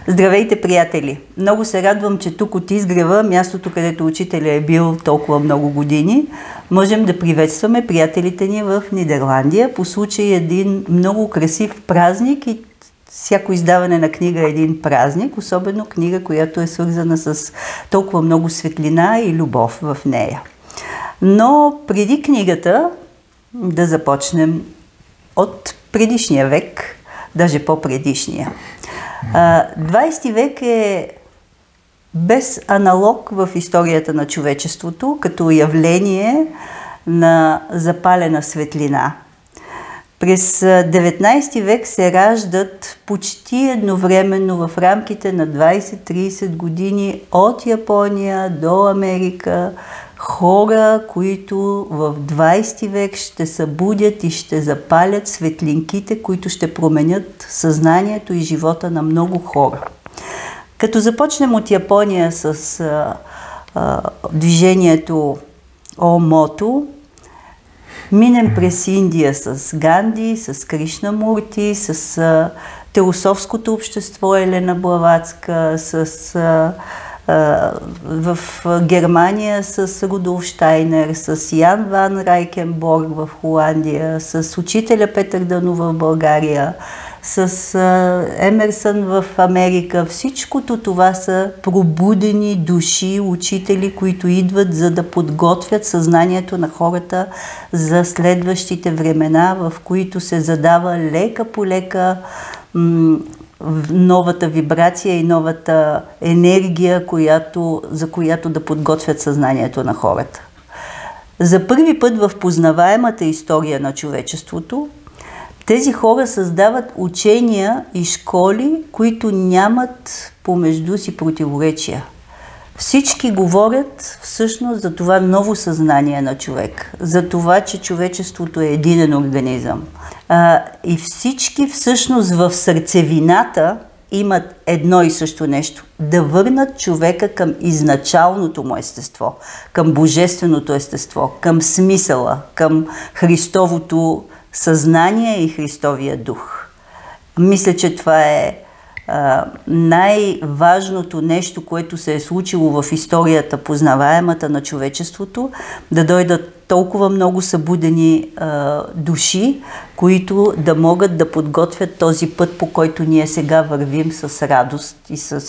Здравейте, приятели! Много се радвам, че тук от изгрева, мястото, където учителя е бил толкова много години, можем да приветстваме приятелите ни в Нидерландия по случай един много красив празник и всяко издаване на книга е един празник, особено книга, която е свързана с толкова много светлина и любов в нея. Но преди книгата да започнем от предишния век, даже по-предишния. 20 век е без аналог в историята на човечеството, като явление на запалена светлина. През 19 век се раждат почти едновременно в рамките на 20-30 години от Япония до Америка хора, които в 20 век ще събудят и ще запалят светлинките, които ще променят съзнанието и живота на много хора. Като започнем от Япония с движението Омото, минем през Индия с Ганди, с Кришнамурти, с теософското общество Елена Блаватска, в Германия с Рудолф Штайнер, с Ян Ван Райкенборг в Холандия, с учителя Петър Дънов в България, с Емерсън в Америка. Всичкото това са пробудени души, учители, които идват за да подготвят съзнанието на хората за следващите времена, в които се задава лека по лека новата вибрация и новата енергия, за която да подготвят съзнанието на хората. За първи път в познаваемата история на човечеството тези хора създават учения и школи, които нямат помежду си противоречия. Всички говорят всъщност за това ново съзнание на човек, за това, че човечеството е единен организъм. И всички всъщност в сърцевината имат едно и също нещо – да върнат човека към изначалното му естество, към божественото естество, към смисъла, към Христовото съзнание и Христовия дух. Мисля, че това е най-важното нещо, което се е случило в историята, познаваемата на човечеството, да дойдат толкова много събудени души, които да могат да подготвят този път, по който ние сега вървим с радост и с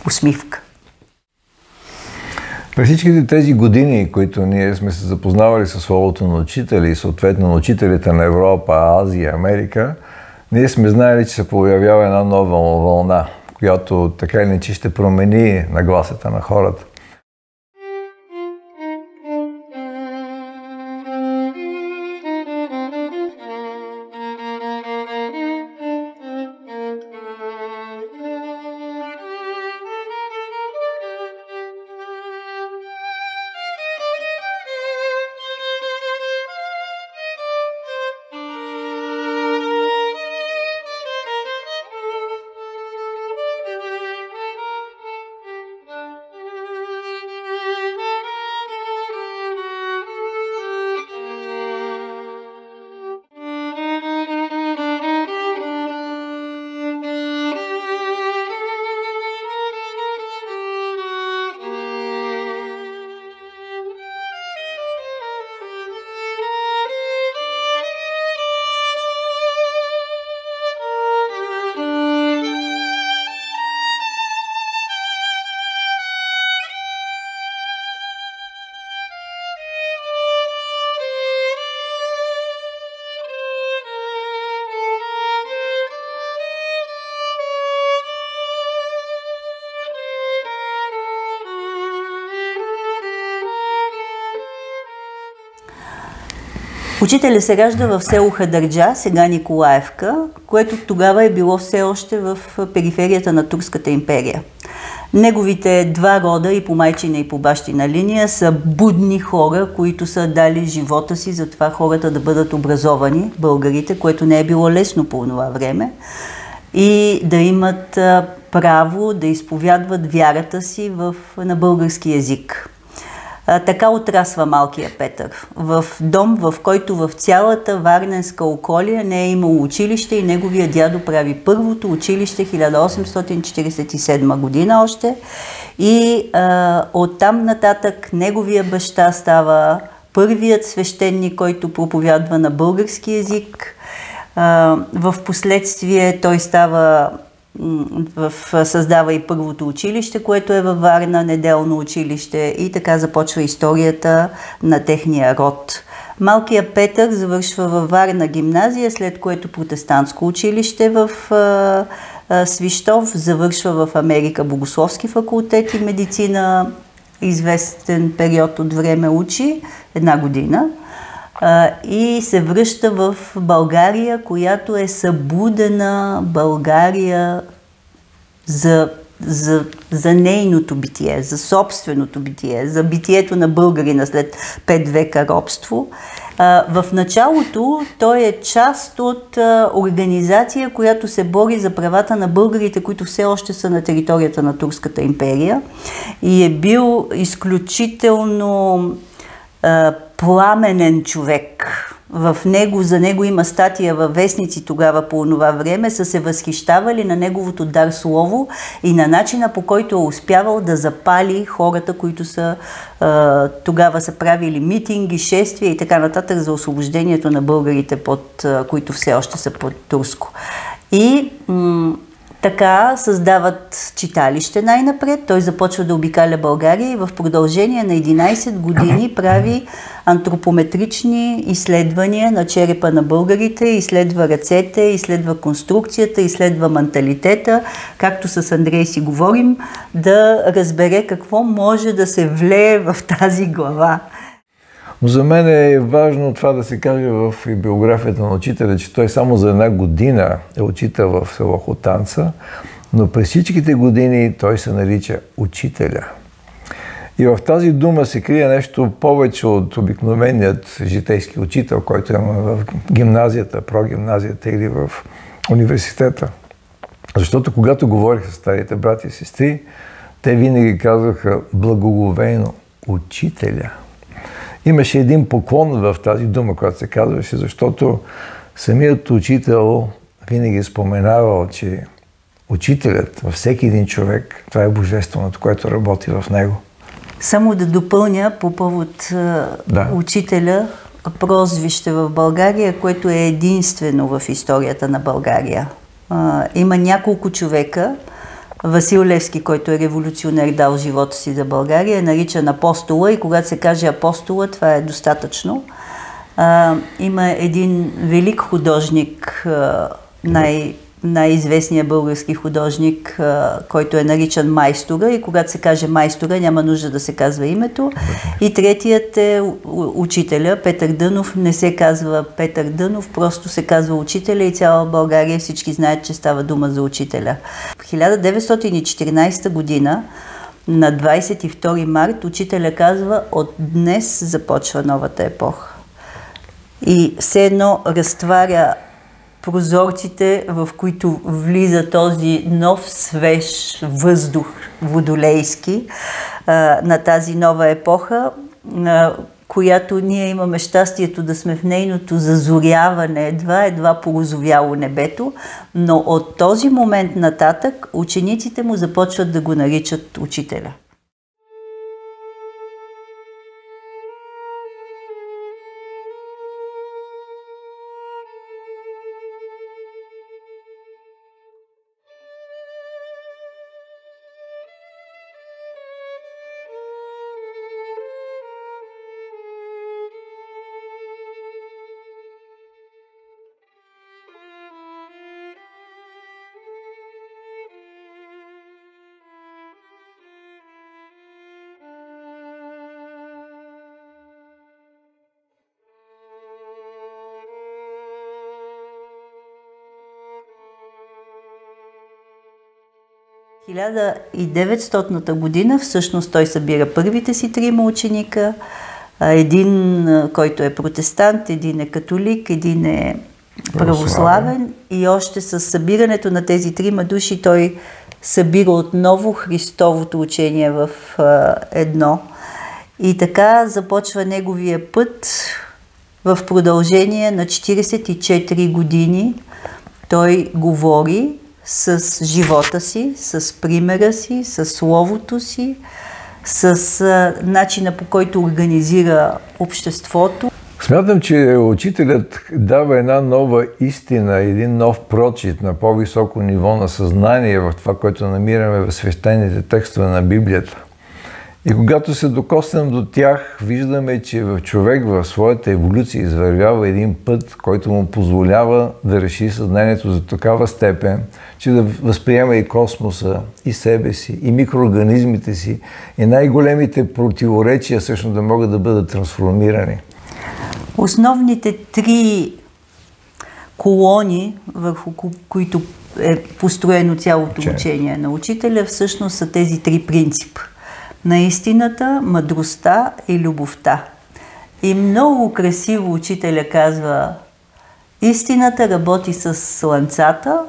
усмивка. През всичките тези години, които ние сме се запознавали с словото на учители и съответно на учителите на Европа, Азия, Америка, ние сме знаели, че се появява една нова вълна, която така или иначе ще промени нагласата на хората. Учителя се ражда в село Хадърджа, сега Николаевка, което тогава е било все още в периферията на Турската империя. Неговите два рода, и по майчина и по бащина линия, са будни хора, които са дали живота си за това хората да бъдат образовани, българите, което не е било лесно по това време, и да имат право да изповядват вярата си на български език. Така отрасва малкия Петър. В дом, в който в цялата варненска околия не е имало училище и неговия дядо прави първото училище 1847 година още. И оттам нататък неговия баща става първият свещеник, който проповядва на български език. В последствие той създава и първото училище, което е във Варна, неделно училище, и така започва историята на техния род. Малкият Петър завършва във Варна гимназия, след което протестантско училище в Свищов, завършва в Америка богословски факултет и медицина, известен период от време учи, 1 година. И се връща в България, която е събудена България за нейното битие, за собственото битие, за битието на българина след 5 века робство. В началото той е част от организация, която се бори за правата на българите, които все още са на територията на Турската империя, и е бил изключително пламенен човек. За него има статия във вестници тогава по това време, са се възхищавали на неговото дар слово и на начина, по който е успявал да запали хората, които тогава са правили митинги, шествия и така нататък за освобождението на българите, които все още са под турско. И така създават читалище най-напред. Той започва да обикаля България и в продължение на 11 години прави антропометрични изследвания на черепа на българите, изследва ръцете, изследва конструкцията, изследва менталитета, както с Андрей си говорим, да разбере какво може да се влее в тази глава. Но за мен е важно това да се каже в биографията на учителя, че той само за 1 година е учител в село Хотанца, но през всичките години той се нарича учителя. И в тази дума се крие нещо повече от обикновеният житейски учител, който има в гимназията, прогимназията или в университета. Защото когато говорих с старите брати и сестри, те винаги казваха благоговейно учителя. Имаше един поклон в тази дума, която се казваше, защото самият учител винаги споменавал, че учителят във всеки един човек, това е божественото, което работи в него. Само да допълня по повод учителя, прозвище в България, което е единствено в историята на България. Има няколко човека. Васил Левски, който е революционер, дал живота си за България, е наричан Апостола, и когато се каже Апостола, това е достатъчно. Има един велик художник, най-известният български художник, който е наричан Майстора, и когато се каже Майстора, няма нужда да се казва името. И третият е учителя, Петър Дънов. Не се казва Петър Дънов, просто се казва учителя, и цяла България всички знаят, че става дума за учителя. В 1914 година, на 22 март, учителя казва: от днес започва новата епоха. И все едно разтваря прозорците, в които влиза този нов, свеж въздух водолейски на тази нова епоха, която ние имаме щастието да сме в нейното зазоряване, едва порозовяло небето, но от този момент нататък учениците му започват да го наричат учителя. В 1900 година всъщност той събира първите си 3 ученика. Един, който е протестант, един е католик, един е православен. И още с събирането на тези 3 души той събира отново Христовото учение в едно. И така започва неговия път в продължение на 44 години. Той говори с живота си, с примера си, с словото си, с начина, по който организира обществото. Смятам, че учителят дава една нова истина, един нов прочит на по-високо ниво на съзнание в това, което намираме в свещените текстове на Библията. И когато се докоснем до тях, виждаме, че в човек в своята еволюция извървява един път, който му позволява да реши съзнанието за такава степен, че да възприема и космоса, и себе си, и микроорганизмите си, и най-големите противоречия всъщност да могат да бъдат трансформирани. Основните три колони, върху които е построено цялото учение на учителя, всъщност са тези три принципа. На истината, мъдростта и любовта. И много красиво учителя казва: истината работи с слънцата,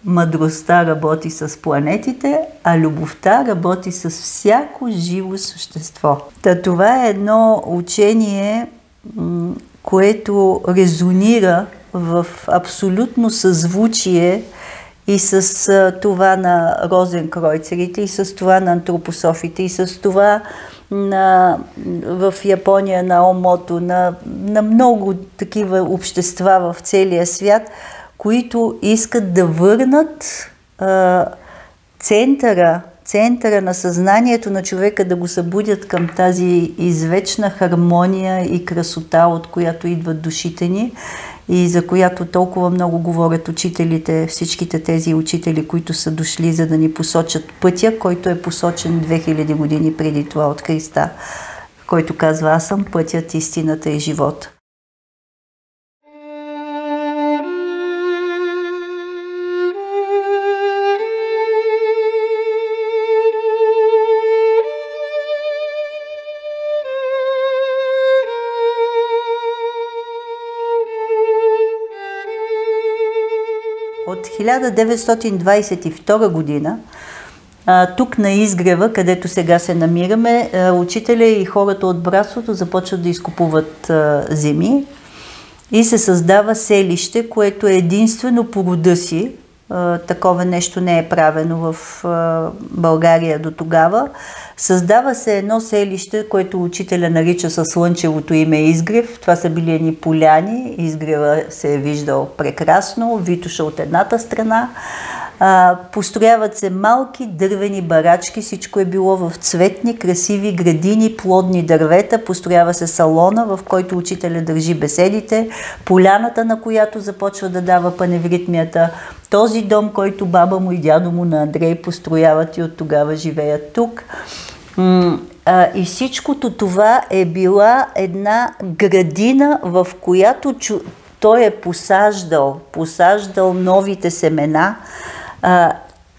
мъдростта работи с планетите, а любовта работи с всяко живо същество. Това е едно учение, което резонира в абсолютно съзвучие и с това на розенкройцерите, и с това на антропософите, и с това в Япония на Омото, на много такива общества в целия свят, които искат да върнат центъра на съзнанието на човека, да го събудят към тази извечна хармония и красота, от която идват душите ни и за която толкова много говорят учителите, всичките тези учители, които са дошли, за да ни посочат пътя, който е посочен 2000 години преди това от Христа, който казва: аз съм пътят, истината и живота. От 1922 година, тук на изгрева, където сега се намираме, учителя и хората от братството започват да изкупуват земи и се създава селище, което е единствено по рода си. Такова нещо не е правено в България до тогава. Създава се едно селище, което учителя нарича със слънчевото име Изгрев. Това са били едни поляни. Изгрева се е виждал прекрасно. Витоша от едната страна. Построяват се малки дървени барачки. Всичко е било в цветни, красиви градини, плодни дървета. Построява се салона, в който учителя държи беседите. Поляната, на която започва да дава паневритмията. Този дом, който баба му и дядо му на Андрей построяват и от тогава живеят тук. И всичкото това е била една градина, в която той е посаждал новите семена.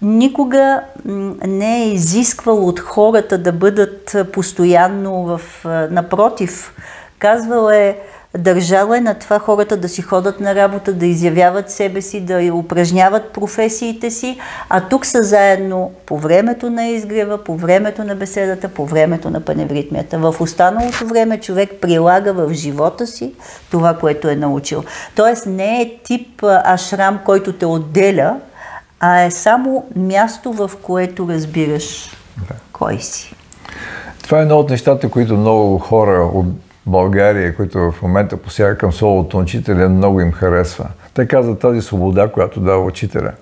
Никога не е изисквал от хората да бъдат постоянно напротив. Казвал е, държал е на това хората да си ходят на работа, да изявяват себе си, да упражняват професиите си, а тук са заедно по времето на изгрева, по времето на беседата, по времето на паневритмията. В останалото време човек прилага в живота си това, което е научил. Тоест не е тип ашрам, който те отделя, а е само място, в което разбираш кой си. Това е едно от нещата, които много хора от България, които в момента посягат към словото на учителя, много им харесва. Те казват тази свобода, която дава учителя.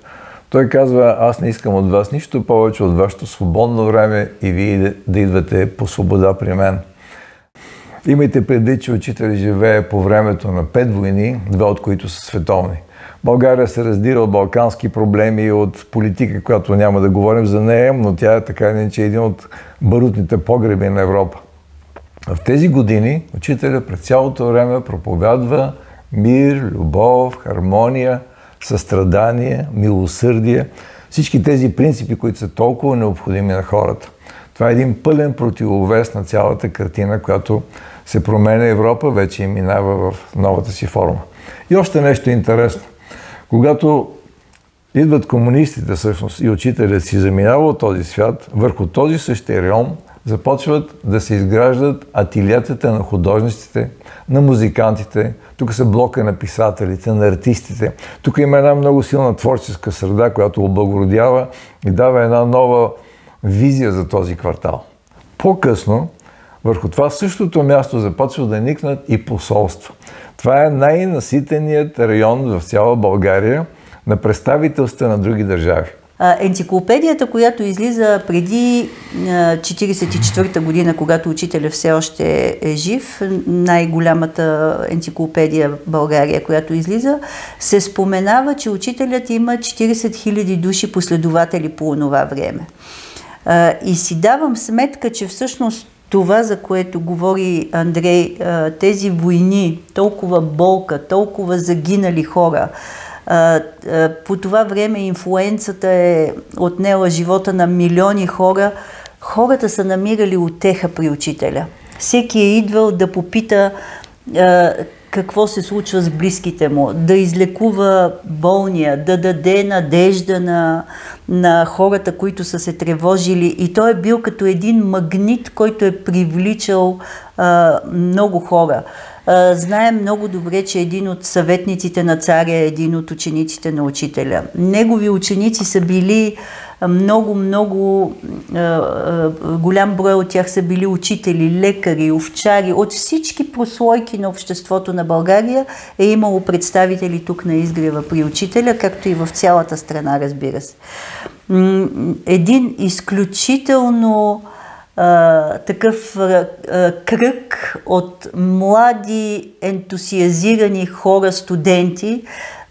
Той казва: аз не искам от вас нищо повече от вашето свободно време и вие да идвате по свобода при мен. Имайте предвид, че учителя живее по времето на 5 войни, 2 от които са световни. България се раздира от балкански проблеми, от политика, която няма да говорим за нея, но тя е така иначе един от барутните погреби на Европа. В тези години учителя през цялото време проповядва мир, любов, хармония, състрадание, милосърдие. Всички тези принципи, които са толкова необходими на хората. Това е един пълен противовес на цялата картина, която се променя Европа, вече и минава в новата си форма. И още нещо интересно. Когато идват комунистите всъщност и учителят си заминава от този свят, върху този същия район започват да се изграждат ателиетата на художниците, на музикантите, тук са блока на писателите, на артистите. Тук има една много силна творческа среда, която облагородява и дава една нова визия за този квартал. По-късно, върху това същото място започва да никнат и посолства. Това е най-наситеният район в цяла България на представителства на други държави. Енциклопедията, която излиза преди 1944 година, когато учителя все още е жив, най-голямата енциклопедия в България, която излиза, се споменава, че учителят има 40 000 души последователи по онова време. И си давам сметка, че всъщност това, за което говори Андрей, тези войни, толкова болка, толкова загинали хора, по това време инфлуенцата е отнела живота на милиони хора. Хората са намирали утеха при учителя. Всеки е идвал да попита какво се случва с близките му, да излекува болния, да даде надежда на хората, които са се тревожили. И той е бил като един магнит, който е привличал много хора. Знаем много добре, че един от съветниците на царя е един от учениците на учителя. Негови ученици са били много голям брой от тях са били учители, лекари, овчари. От всички прослойки на обществото на България е имало представители тук на изгрева при учителя, както и в цялата страна, разбира се. Един изключително такъв кръг от млади, ентусиазирани хора, студенти.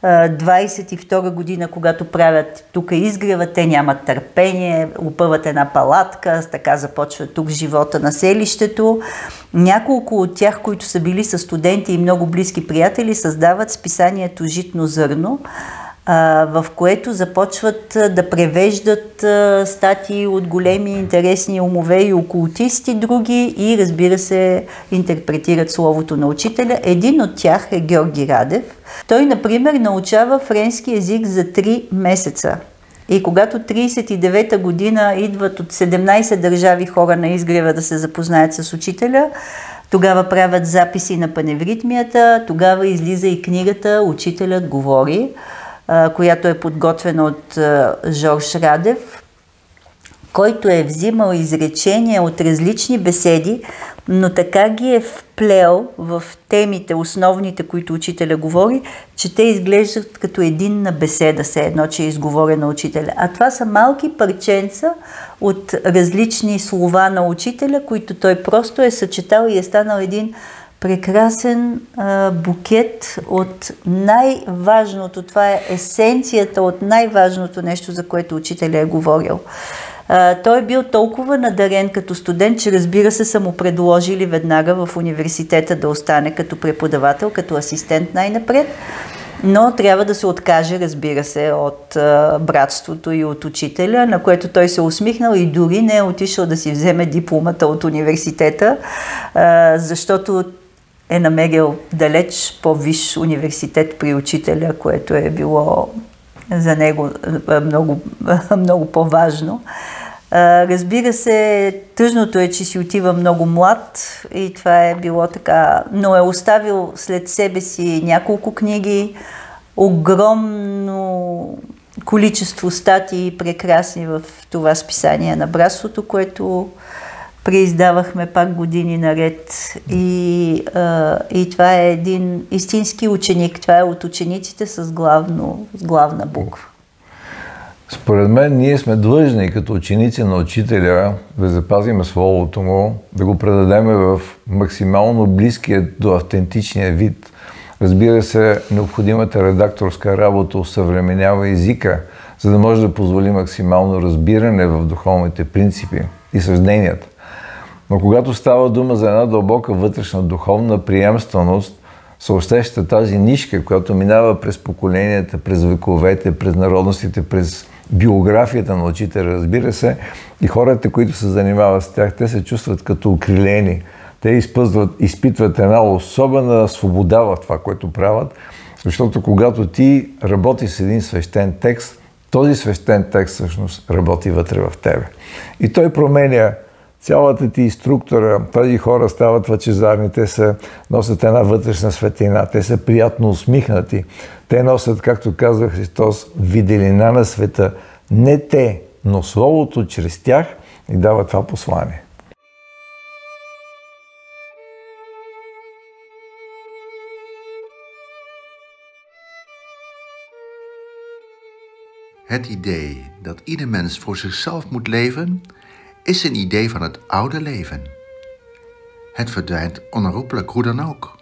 22 година, когато правят тук изгрева, те нямат търпение, опъват една палатка, така започва тук живота на селището. Няколко от тях, които са били със студенти и много близки приятели, създават списанието "Житно зърно", в което започват да превеждат статии от големи интересни умове и окултисти, други и, разбира се, интерпретират словото на учителя. Един от тях е Георги Радев. Той, например, научава френски език за 3 месеца. И когато 1939 година идват от 17 държави хора на изгрева да се запознаят с учителя, тогава правят записи на паневритмията, тогава излиза и книгата "Учителят говори", която е подготвена от Жорж Радев, който е взимал изречения от различни беседи, но така ги е вплел в темите, основните, които учителя говори, че те изглеждат като единна беседа, все едно, че е изговорена учителя. А това са малки парченца от различни слова на учителя, които той просто е съчетал и е станал един прекрасен букет от най-важното. Това е есенцията от най-важното нещо, за което учителя е говорил. Той е бил толкова надарен като студент, че, разбира се, са му предложили веднага в университета да остане като преподавател, като асистент най-напред, но трябва да се откаже, разбира се, от братството и от учителя, на което той се усмихнал и дори не е отишъл да си вземе дипломата от университета, защото е намерил далеч по-висш университет при учителя, което е било за него много по-важно. Разбира се, тъжното е, че си отива много млад и това е било така, но е оставил след себе си няколко книги, огромно количество статии, прекрасни в това списание на братството, което преиздавахме пак години наред. И това е един истински ученик. Това е от учениците с главна буква. Според мен ние сме длъжни като ученици на учителя да запазим словото му, да го предадеме в максимално близкия до автентичния вид. Разбира се, необходимата редакторска работа усъвременява езика, за да може да позволи максимално разбиране в духовните принципи и съжденията. Но когато става дума за една дълбока вътрешна духовна приемственост, се усеща тази нишка, която минава през поколенията, през вековете, през народностите, през биографията на учителя, разбира се, и хората, които се занимават с тях, те се чувстват като окрилени. Те изпитват една особена свобода в това, което правят, защото когато ти работиш с един свещен текст, този свещен текст всъщност работи вътре в тебе. И той променя цялата ти структура, тези хора стават лъчезарни, те носят една вътрешна светлина, те са приятно усмихнати, те носят, както казва Христос, виделина на света. Не те, но Словото чрез тях ни дава това послание. Het idee dat ieder mens voor zichzelf moet leven, is een idee van het oude leven. Het verdwijnt onherroepelijk, hoe dan ook.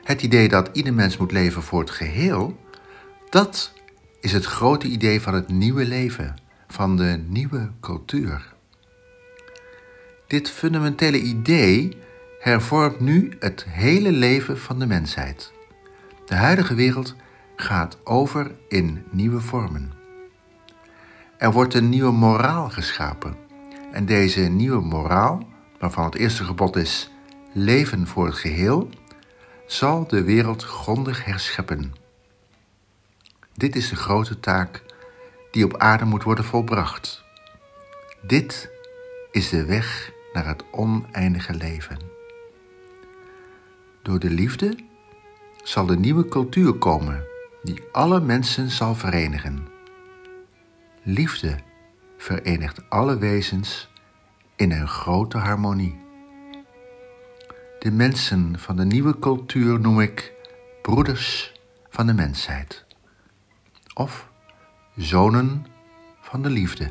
Het idee dat ieder mens moet leven voor het geheel, dat is het grote idee van het nieuwe leven, van de nieuwe cultuur. Dit fundamentele idee hervormt nu het hele leven van de mensheid. De huidige wereld gaat over in nieuwe vormen. Er wordt een nieuwe moraal geschapen. En deze nieuwe moraal, waarvan het eerste gebod is leven voor het geheel, zal de wereld grondig herscheppen. Dit is de grote taak die op aarde moet worden volbracht. Dit is de weg naar het oneindige leven. Door de liefde zal de nieuwe cultuur komen die alle mensen zal verenigen. Liefde verenigt alle wezens in een grote harmonie. De mensen van de nieuwe cultuur noem ik broeders van de mensheid. Of zonen van de liefde.